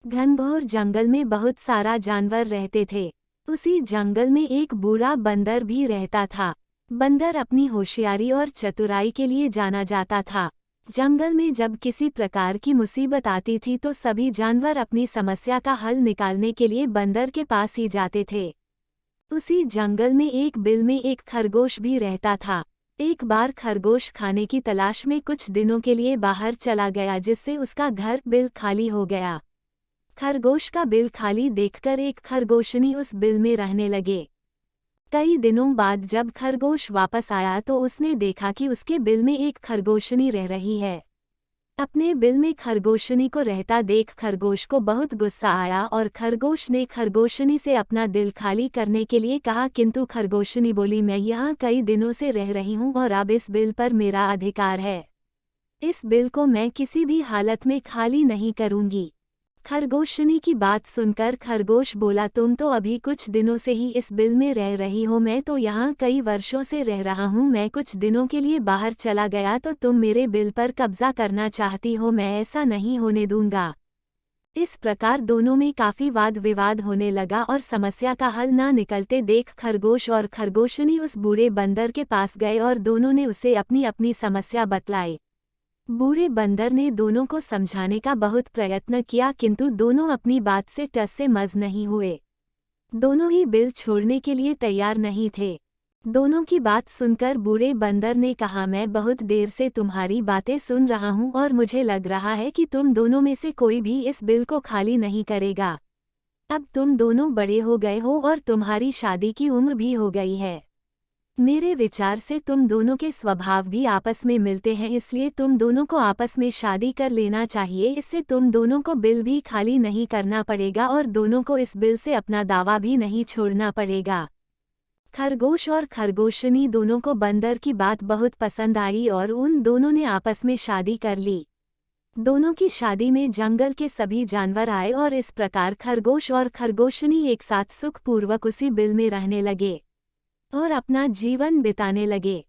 घनघोर जंगल में बहुत सारा जानवर रहते थे। उसी जंगल में एक बूढ़ा बंदर भी रहता था। बंदर अपनी होशियारी और चतुराई के लिए जाना जाता था। जंगल में जब किसी प्रकार की मुसीबत आती थी तो सभी जानवर अपनी समस्या का हल निकालने के लिए बंदर के पास ही जाते थे। उसी जंगल में एक बिल में एक खरगोश भी रहता था। एक बार खरगोश खाने की तलाश में कुछ दिनों के लिए बाहर चला गया, जिससे उसका घर बिल खाली हो गया। खरगोश का बिल खाली देखकर एक खरगोशनी उस बिल में रहने लगे। कई दिनों बाद जब खरगोश वापस आया तो उसने देखा कि उसके बिल में एक खरगोशनी रह रही है। अपने बिल में खरगोशनी को रहता देख खरगोश को बहुत गुस्सा आया और खरगोश ने खरगोशनी से अपना दिल खाली करने के लिए कहा, किंतु खरगोशनी बोली, मैं यहाँ कई दिनों से रह रही हूँ और अब इस बिल पर मेरा अधिकार है। इस बिल को मैं किसी भी हालत में खाली नहीं करूँगी। खरगोशनी की बात सुनकर खरगोश बोला, तुम तो अभी कुछ दिनों से ही इस बिल में रह रही हो, मैं तो यहाँ कई वर्षों से रह रहा हूँ। मैं कुछ दिनों के लिए बाहर चला गया तो तुम मेरे बिल पर कब्जा करना चाहती हो, मैं ऐसा नहीं होने दूंगा। इस प्रकार दोनों में काफी वाद विवाद होने लगा और समस्या का हल ना निकलते देख खरगोश और खरगोशनी उस बूढ़े बंदर के पास गए और दोनों ने उसे अपनी अपनी समस्या बतलाई। बूढ़े बंदर ने दोनों को समझाने का बहुत प्रयत्न किया, किंतु दोनों अपनी बात से टस से मज नहीं हुए। दोनों ही बिल छोड़ने के लिए तैयार नहीं थे। दोनों की बात सुनकर बूढ़े बंदर ने कहा, मैं बहुत देर से तुम्हारी बातें सुन रहा हूँ और मुझे लग रहा है कि तुम दोनों में से कोई भी इस बिल को खाली नहीं करेगा। अब तुम दोनों बड़े हो गए हो और तुम्हारी शादी की उम्र भी हो गई है। मेरे विचार से तुम दोनों के स्वभाव भी आपस में मिलते हैं, इसलिए तुम दोनों को आपस में शादी कर लेना चाहिए। इससे तुम दोनों को बिल भी खाली नहीं करना पड़ेगा और दोनों को इस बिल से अपना दावा भी नहीं छोड़ना पड़ेगा। खरगोश और खरगोशनी दोनों को बंदर की बात बहुत पसंद आई और उन दोनों ने आपस में शादी कर ली। दोनों की शादी में जंगल के सभी जानवर आए और इस प्रकार खरगोश और खरगोशनी एक साथ सुखपूर्वक उसी बिल में रहने लगे और अपना जीवन बिताने लगे।